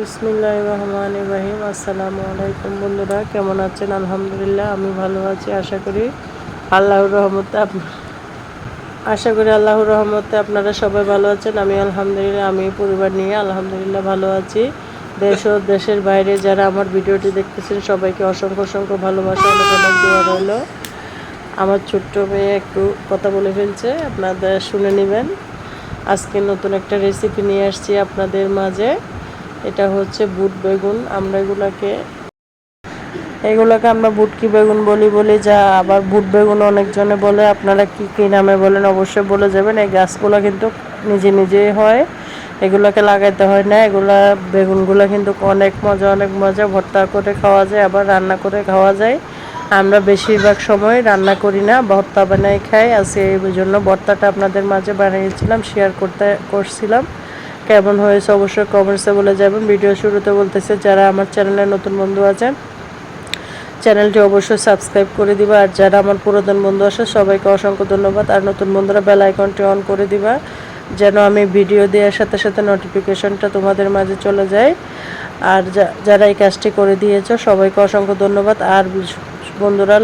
বিসমিল্লাহির রহমানির রহিম। আসসালামু আলাইকুম বন্ধুরা, কেমন আছেন? আলহামদুলিল্লাহ আমি ভালো আছি। আল্লাহর রহমতে আল্লাহর রহমতে আপনারা সবাই ভালো আছেন। আমি আলহামদুলিল্লাহ, আমি পরিবার নিয়ে আলহামদুলিল্লাহ ভালো আছি। দেশ ও দেশের বাইরে যারা আমার ভিডিওটি দেখতেছেন সবাইকে অসংখ্য অসংখ্য ভালোবাসা, অনেক অনেক দোয়া রইল। আমার ছোট্ট মেয়ে একটু কথা বলে ফেলছে, আপনাদের শুনে নেবেন। আজকে নতুন একটা রেসিপি নিয়ে আসছি আপনাদের মাঝে। এটা হচ্ছে বুট বেগুন। আমরা এগুলোকে আমরা বুটকি বেগুন বলি, যা আবার বুট বেগুন অনেকজনে বলে। আপনারা কি নামে বলেন অবশ্যই বলে যাবেন। এই গাছগুলো কিন্তু নিজে নিজেই হয়, এগুলোকে লাগাইতে হয় না। বেগুনগুলো কিন্তু অনেক মজা ভর্তা করে খাওয়া যায়, আবার রান্না করে খাওয়া যায়। আমরা বেশিরভাগ সময় রান্না করি না, ভর্তা বানাই খাই। আজকে এই জন্য ভর্তাটা আপনাদের মাঝে বানিয়েছিলাম, শেয়ার করছিলাম। কেমন হয়েছে অবশ্যই কমেন্টসে বলে যাবেন। ভিডিও শুরুতে বলতেছে, যারা আমার চ্যানেলে নতুন বন্ধু আছেন চ্যানেলটি অবশ্যই সাবস্ক্রাইব করে দিবা, আর যারা আমার পুরাতন বন্ধু আসে সবাইকে অসংখ্য ধন্যবাদ। আর নতুন বন্ধুরা বেল আইকনটি অন করে দিবা, যেন আমি ভিডিও দেওয়ার সাথে সাথে নোটিফিকেশনটা তোমাদের মাঝে চলে যায়। আর যারা এই কাজটি করে দিয়েছো সবাইকে অসংখ্য ধন্যবাদ। আর বন্ধুরা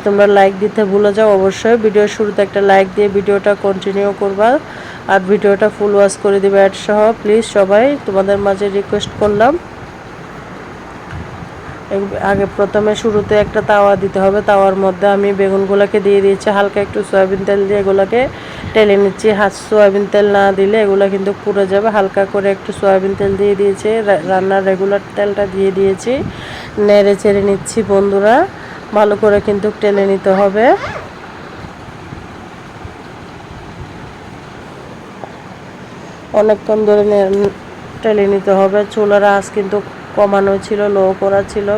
তোমরা লাইক দিতে ভুলে যাও অবশ্যই। ভিডিওর শুরুতে একটা লাইক দিয়ে ভিডিওটা কন্টিনিউ করবা, আর ভিডিওটা ফুল ওয়াচ করে দিবে অ্যাড সহ। প্লিজ সবাই তোমাদের মাঝে রিকোয়েস্ট করলাম। আগে প্রথমে শুরুতে একটা তাওয়া দিতে হবে। তাওয়ার মধ্যে আমি বেগুনগুলোকে দিয়ে দিয়েছি, হালকা একটু সয়াবিন তেল দিয়ে এগুলোকে টেলে নিচ্ছি। সয়াবিন তেল না দিলে এগুলো কিন্তু পুড়ে যাবে। হালকা করে একটু সয়াবিন তেল দিয়ে দিয়েছি, রান্নার রেগুলার তেলটা দিয়ে দিয়েছি। নেড়ে চেড়ে নিচ্ছি বন্ধুরা, ভালো করে কিন্তু টেলে নিতে হবে। অনেকক্ষণ ধরে টেলে নিতে হবে। চুলার আঁচ কিন্তু কমানো ছিল, লো করা ছিল।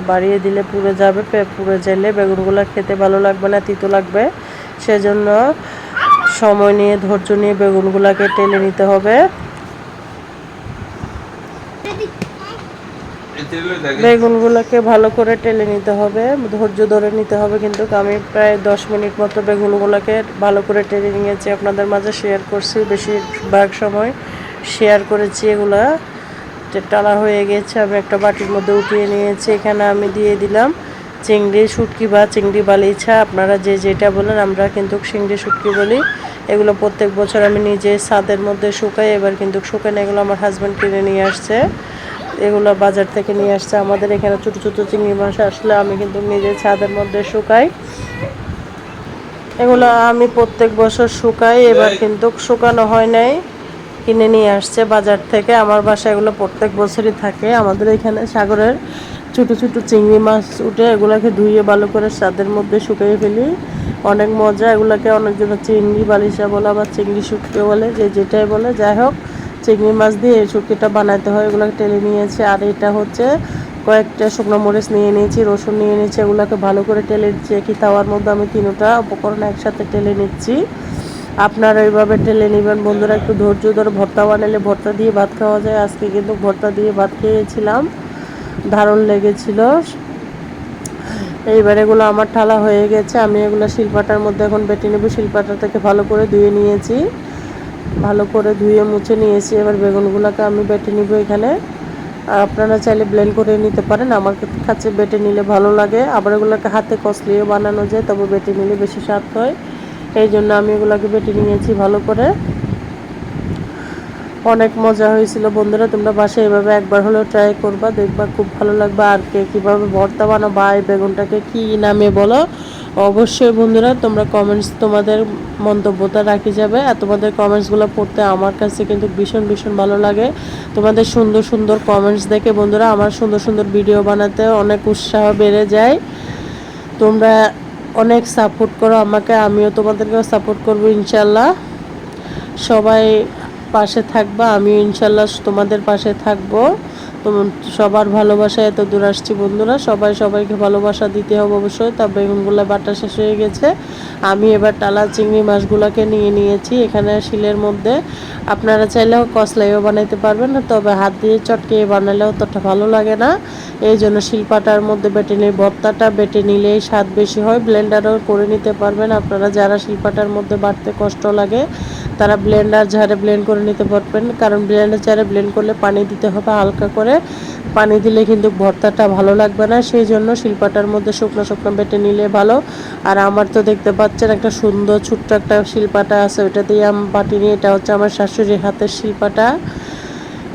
বাড়িয়ে দিলে পুড়ে যাবে, পুড়ে গেলে বেগুনগুলো খেতে ভালো লাগবে না, তিতো লাগবে। সেজন্য সময় নিয়ে ধৈর্য নিয়ে বেগুনগুলোকে টেলে নিতে হবে। বেগুনগুলোকে ভালো করে টেলে নিতে হবে, ধৈর্য ধরে নিতে হবে। কিন্তু আমি প্রায় 10 মিনিট মতো বেগুনগুলোকে ভালো করে টেলে নিয়েছি, আপনাদের মাঝে শেয়ার করছি। বেশিরভাগ সময় শেয়ার করেছি। এগুলা টালা হয়ে গেছে, আমি একটা বাটির মধ্যে উঠিয়ে নিয়েছি। এখানে আমি দিয়ে দিলাম চিংড়ি শুটকি বা চিংড়ি বালিছা, আপনারা যে যেটা বলেন। আমরা কিন্তু চিংড়ি শুটকি বলি। এগুলো প্রত্যেক বছর আমি নিজে ছাদের মধ্যে শুকাই। এবার কিন্তু শুকাই না, এগুলো আমার হাজব্যান্ড কিনে নিয়ে আসছে। এগুলো বাজার থেকে নিয়ে আসছে। আমাদের এখানে ছোটো ছোটো চিংড়ি মাছ আসলে আমি কিন্তু নিজে ছাদের মধ্যে শুকাই। এগুলো আমি প্রত্যেক বছর শুকাই, এবার কিন্তু শুকানো হয় নাই, কিনে নিয়ে আসছে বাজার থেকে। আমার বাসায় এগুলো প্রত্যেক বছরই থাকে। আমাদের এখানে সাগরের ছোটো ছোটো চিংড়ি মাছ উঠে, এগুলোকে ধুয়ে ভালো করে ছাদের মধ্যে শুকিয়ে ফেলি। অনেক মজা। এগুলোকে অনেকজন চিংড়ি বালিশা বলে, আবার চিংড়ি শুটকি বলে, যে যেটাই বলে। যাই হোক, চিংড়ি মাছ দিয়ে এই শুটকিটা বানাতে হয়। এগুলোকে টেলে নিয়েছি। আর এটা হচ্ছে কয়েকটা শুকনো মরিচ নিয়ে নিয়েছি, রসুন নিয়ে নিয়েছি। এগুলোকে ভালো করে টেলে নিচ্ছি। একই তাওয়ার মধ্যে আমি তিনটা উপকরণ একসাথে টেলে নিচ্ছি। আপনারা এইভাবে টেলে নেবেন বন্ধুরা। একটু ধৈর্য ধরে ভর্তা বানালে ভর্তা দিয়ে ভাত খাওয়া যায়। আজকে কিন্তু ভর্তা দিয়ে ভাত খেয়েছিলাম, দারুণ লেগেছিল। এইবার এগুলো আমার ঠালা হয়ে গেছে, আমি এগুলো শিলপাটার মধ্যে এখন বেটে নেব। শিলপাটা থেকে ভালো করে ধুয়ে নিয়েছি, ভালো করে ধুয়ে মুছে নিয়েছি। এবার বেগুনগুলোকে আমি বেটে নিব এখানে। আর আপনারা চাইলে ব্লেন্ড করে নিতে পারেন, আমার কাছে বেটে নিলে ভালো লাগে। আবার এগুলোকে হাতে কষলিয়ে বানানো যায়, তবে বেটে নিলে বেশি স্বাদ হয়। এই জন্য আমি এগুলোকে বেটে নিয়েছি ভালো করে। অনেক মজা হয়েছিল বন্ধুরা। তোমরা বাসায় এভাবে একবার হলেও ট্রাই করবা, দেখবা খুব ভালো লাগবে। আর কে কীভাবে ভর্তা বানাবা, এই বেগুনটাকে কী নামে বলো অবশ্যই বন্ধুরা তোমরা কমেন্টস, তোমাদের মন্তব্যটা রাখি যাবে। আর তোমাদের কমেন্টসগুলো পড়তে আমার কাছে কিন্তু ভীষণ ভীষণ ভালো লাগে। তোমাদের সুন্দর সুন্দর কমেন্টস দেখে বন্ধুরা আমার সুন্দর সুন্দর ভিডিও বানাতে অনেক উৎসাহ বেড়ে যায়। তোমরা অনেক সাপোর্ট করো আমাকে, আমিও তোমাদেরকেও সাপোর্ট করবো ইনশাল্লাহ। সবাই পাশে থাকবা, আমিও ইনশাল্লাহ তোমাদের পাশে থাকবো। সবার ভালোবাসা এত দূর আসছি বন্ধুরা। সবাইকে ভালোবাসা দিতে হবে অবশ্যই। তা বেগুনগুলো বাটা শেষ হয়ে গেছে। আমি এবার টালা চিংড়ি মাছগুলোকে নিয়ে নিয়েছি এখানে শিলের মধ্যে। আপনারা চাইলেও কসলাইও বানাইতে পারবেন, তবে হাত দিয়ে চটকে বানালেও ততটা ভালো লাগে না। এই জন্য শিলপাটার মধ্যে বেটে নিই। ভর্তাটা বেটে নিলেই স্বাদ বেশি হয়। ব্লেন্ডারও করে নিতে পারবেন আপনারা, যারা শিলপাটার মধ্যে বাটতে কষ্ট লাগে তারা ব্লেন্ডার জারে ব্লেন্ড করে নিতে পারবেন, কারণ ব্লেন্ডার জারে ব্লেন্ড করলে পানি দিতে হবে হালকা করে, পানি দিলে কিন্তু ভর্তাটা ভালো লাগবে না, সেই জন্য শিলপাটার মধ্যে শুকনো শুকনো বেটে নিলে ভালো। আর আমার তো দেখতে পাচ্ছেন একটা সুন্দর ছোট্ট একটা শিলপাটা আছে, ওইটা দিয়ে আমি বাটি নিয়ে, এটা হচ্ছে আমার শাশুড়ির হাতের শিলপাটা,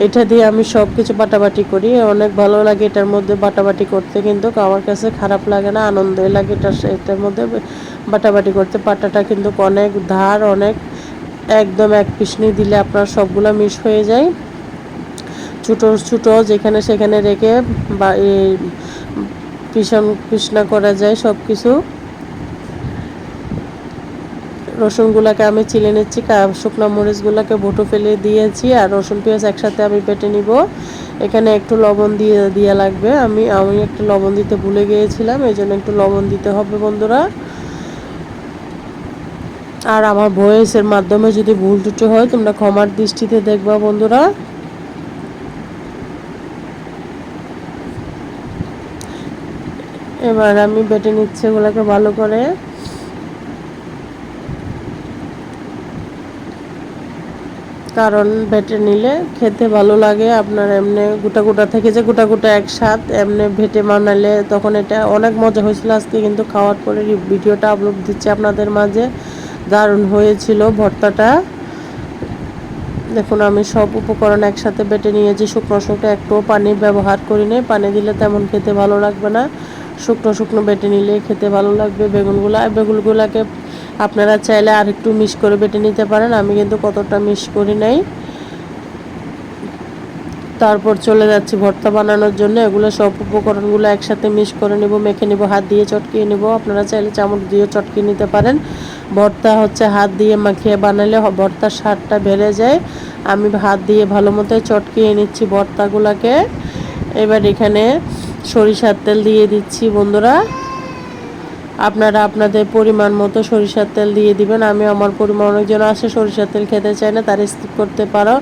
এটা দিয়ে আমি সব কিছু বাটাবাটি করি, অনেক ভালো লাগে এটার মধ্যে বাটাবাটি করতে, কিন্তু আমার কাছে খারাপ লাগে না, আনন্দই লাগে এটার মধ্যে বাটাবাটি করতে। পাটাটা কিন্তু অনেক ধার, অনেক একদম এক পিছনি দিলে আপনার সবগুলো মিশ হয়ে যায়, ছোটো ছোটো যেখানে সেখানে রেখে বা এই পিছনা করা যায় সব কিছু। রসুনগুলোকে আমি চিলে নিচ্ছি, শুকনো মরিচগুলোকে ভুটো ফেলে দিয়েছি, আর রসুন পেঁয়াজ একসাথে আমি বেটে নিব। এখানে একটু লবণ দিয়ে লাগবে, আমি একটু লবণ দিতে ভুলে গিয়েছিলাম, এই জন্য একটু লবণ দিতে হবে বন্ধুরা। আর আমার ভয়েসের মাধ্যমে যদি ভুল ত্রুটি হয় তোমরা ক্ষমার দৃষ্টিতে দেখবা বন্ধুরা। এবার আমি বেটে নিচ্ছি এগুলোকে ভালো করে, কারণ বেটে নিলে খেতে ভালো লাগে আপনার। এমনি গোটা গোটা থেকে যে গোটা গোটা একসাথ এমনি ভেটে বানালে তখন এটা অনেক মজা হয়েছিল। আজকে কিন্তু খাওয়ার পরে ভিডিওটা আপলোড দিচ্ছি আপনাদের মাঝে, দারুণ হয়েছিল ভর্তাটা। দেখুন আমি সব উপকরণ একসাথে বেটে নিয়েছি, শুকনো শুকনো একটুও পানি ব্যবহার করি নি, পানি দিলে তেমন খেতে ভালো লাগবে না, শুকনো শুকনো বেটে নিলে খেতে ভালো লাগবে। বেগুনগুলাকে আপনারা চাইলে আর একটু মিক্স করে বেটে নিতে পারেন, আমি কিন্তু কতটা মিক্স করি নাই। তারপর চলে যাচ্ছি ভর্তা বানানোর জন্য, এগুলো সব উপকরণগুলো একসাথে মিক্স করে নিব, মেখে নিব, হাত দিয়ে চটকিয়ে নিব, আপনারা চাইলে চামচ দিয়ে চটকিয়ে নিতে পারেন। ভর্তা হচ্ছে হাত দিয়ে মাখিয়ে বানালে ভর্তার স্বাদটা বেড়ে যায়। আমি হাত দিয়ে ভালো মতো চটকিয়ে নিচ্ছি ভর্তাগুলোকে। এবার এখানে সরিষার তেল দিয়ে দিচ্ছি বন্ধুরা, আপনারা আপনাদের পরিমাণ মতো সরিষার তেল দিয়ে দিবেন। আমি আমার পরিমাণ, অনেকজন আসে সরিষার তেল খেতে চায় না, তারা স্কিপ করতে পারো।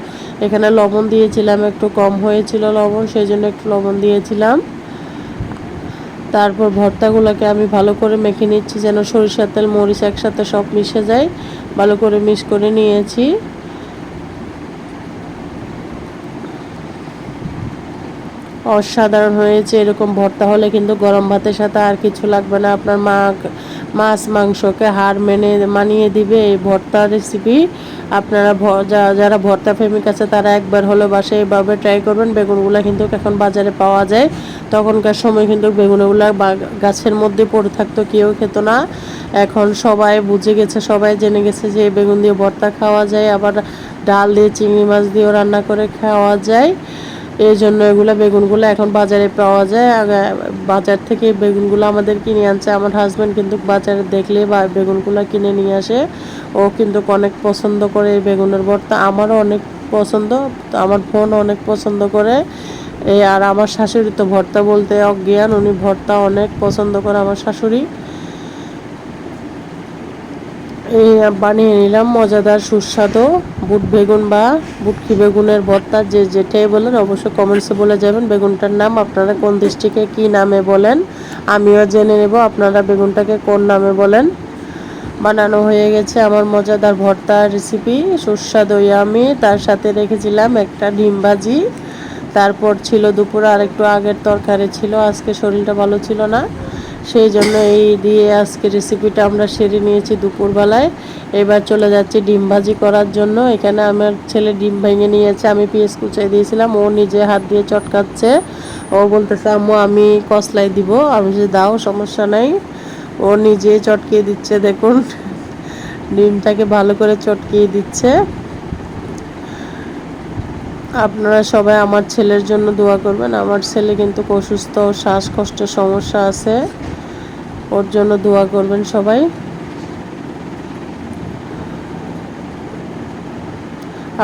এখানে লবণ দিয়েছিলাম, একটু কম হয়েছিল লবণ, সেই জন্য একটু লবণ দিয়েছিলাম। তারপর ভর্তাগুলোকে আমি ভালো করে মেখে নিচ্ছি, যেন সরিষার তেল মরিচ একসাথে সব মিশে যায়, ভালো করে মিক্স করে নিয়েছি। অসাধারণ হয়েছে, এরকম ভর্তা হলে কিন্তু গরম ভাতের সাথে আর কিছু লাগবে না, আপনার মাছ মাংসকে হার মানিয়ে দিবে এই ভর্তা রেসিপি। আপনারা যারা ভর্তা প্রেমিক আছে তারা একবার হলো বাসায় এভাবে ট্রাই করবেন। বেগুনগুলো কিন্তু এখন বাজারে পাওয়া যায়, তখনকার সময় কিন্তু বেগুনগুলো গাছের মধ্যে পড়ে থাকতো, কেউ খেত না। এখন সবাই বুঝে গেছে, সবাই জেনে গেছে যে বেগুন দিয়ে ভর্তা খাওয়া যায়, আবার ডাল দিয়ে চিংড়ি মাছ দিয়েও রান্না করে খাওয়া যায়। এই জন্য এগুলো বেগুনগুলো এখন বাজারে পাওয়া যায়। বাজার থেকে বেগুনগুলো আমাদের কিনে আনছে আমার হাজব্যান্ড, কিন্তু বাজারে দেখলে বা বেগুনগুলো কিনে নিয়ে আসে, ও কিন্তু অনেক পছন্দ করে এই বেগুনের ভর্তা, আমারও অনেক পছন্দ, আমার বোনও অনেক পছন্দ করে। আর আমার শাশুড়ি তো ভর্তা বলতে অজ্ঞান, উনি ভর্তা অনেক পছন্দ করে আমার শাশুড়ি। এই বানিয়ে নিলাম মজাদার সুস্বাদু বুট বেগুন বা বুটকি বেগুনের ভর্তা, যে যেটাই বলেন অবশ্যই কমেন্টসে বলে যাবেন বেগুনটার নাম, আপনারা কোন ডিস্ট্রিক্টে কী নামে বলেন, আমিও জেনে নেব আপনারা বেগুনটাকে কোন নামে বলেন। বানানো হয়ে গেছে আমার মজাদার ভর্তার রেসিপি, সুস্বাদু আমি। তার সাথে রেখেছিলাম একটা ডিম ভাজি, তারপর ছিল দুপুরে আর একটু আগের তরকারি ছিল, আজকে শরীরটা ভালো ছিল না, সেই জন্য এই দিয়ে আজকে রেসিপিটা আমরা সেরে নিয়েছি দুপুরবেলায়। এবার চলে যাচ্ছি ডিম ভাজি করার জন্য। এখানে আমার ছেলে ডিম ভেঙে নিয়েছে, আমি পেঁয়াজ কুচাই দিয়েছিলাম, ও নিজে হাত দিয়ে চটকাচ্ছে, ও বলতেছে আম্মু আমি কসলাই দিব, আমি যে দাও সমস্যা নাই, ও নিজে চটকিয়ে দিচ্ছে। দেখুন ডিমটাকে ভালো করে চটকিয়ে দিচ্ছে। আপনারা সবাই আমার ছেলের জন্য দোয়া করবেন, আমার ছেলে কিন্তু অসুস্থ, শ্বাসকষ্টের সমস্যা আছে, ওর জন্য দোয়া করবেন সবাই।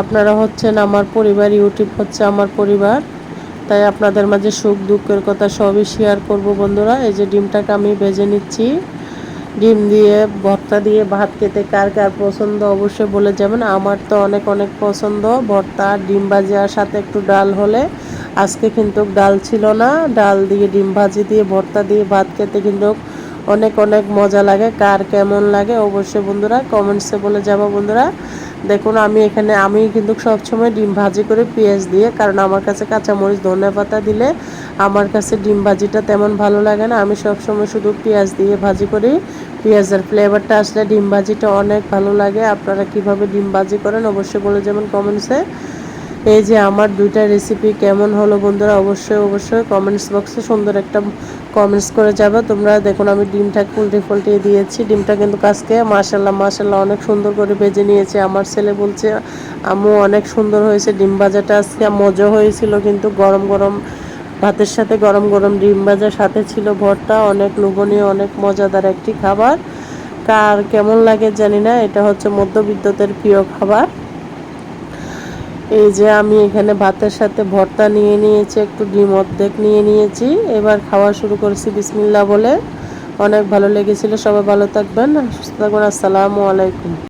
আপনারা হচ্ছেন আমার পরিবার, ইউটিউব হচ্ছে আমার পরিবার, তাই আপনাদের মাঝে সুখ দুঃখের কথা সবই শেয়ার করব বন্ধুরা। এই যে ডিমটাকে আমি ভেজে নিচ্ছি, ডিম দিয়ে ভর্তা দিয়ে ভাত খেতে কার কার পছন্দ অবশ্যই বলে যাবেন। আমার তো অনেক অনেক পছন্দ ভর্তা, ডিম ভাজি আর সাথে একটু ডাল হলে। আজকে কিন্তু ডাল ছিল না, ডাল দিয়ে ডিম ভাজি দিয়ে ভর্তা দিয়ে ভাত খেতে কিন্তু অনেক অনেক মজা লাগে। কার কেমন লাগে অবশ্যই বন্ধুরা কমেন্টসে বলে যাবো বন্ধুরা। দেখুন আমি কিন্তু সবসময় ডিম ভাজি করে পেঁয়াজ দিয়ে, কারণ আমার কাছে কাঁচামরিচ ধনেপাতা দিলে আমার কাছে ডিম ভাজিটা তেমন ভালো লাগে না। আমি সবসময় শুধু পেঁয়াজ দিয়ে ভাজি করি। পেঁয়াজের ফ্লেভারটা আসলে ডিম ভাজিটা অনেক ভালো লাগে। আপনারা কিভাবে ডিম ভাজি করেন অবশ্যই বলে যাবেন কমেন্টসে। এই যে আমার দুইটা রেসিপি কেমন হলো বন্ধুরা, অবশ্যই কমেন্টস বক্সে সুন্দর একটা কমেন্টস করে যাবে তোমরা। দেখুন আমি ডিমটা উল্টিয়ে দিয়েছি। ডিমটা কিন্তু আজকে মাশাল্লাহ অনেক সুন্দর করে ভেজে নিয়েছে। আমার ছেলে বলছে আম্মু অনেক সুন্দর হয়েছে ডিম ভাজাটা, আজকে মজা হয়েছিল। কিন্তু গরম গরম ভাতের সাথে গরম গরম ডিম ভাজার সাথে ছিল ভর্তা, অনেক লোভনীয় অনেক মজাদার একটি খাবার। কার কেমন লাগে জানি না, এটা হচ্ছে মধ্যবিত্তদের প্রিয় খাবার। এই যে আমি এখানে ভাতের সাথে ভর্তা নিয়ে নিয়েছি, একটু ডিম অর্ধেক নিয়ে নিয়েছি। এবার খাওয়া শুরু করেছি বিসমিল্লাহ বলে। অনেক ভালো লেগেছিল। সবাই ভালো থাকবেন, সুস্থ থাকবেন। আসসালামু আলাইকুম।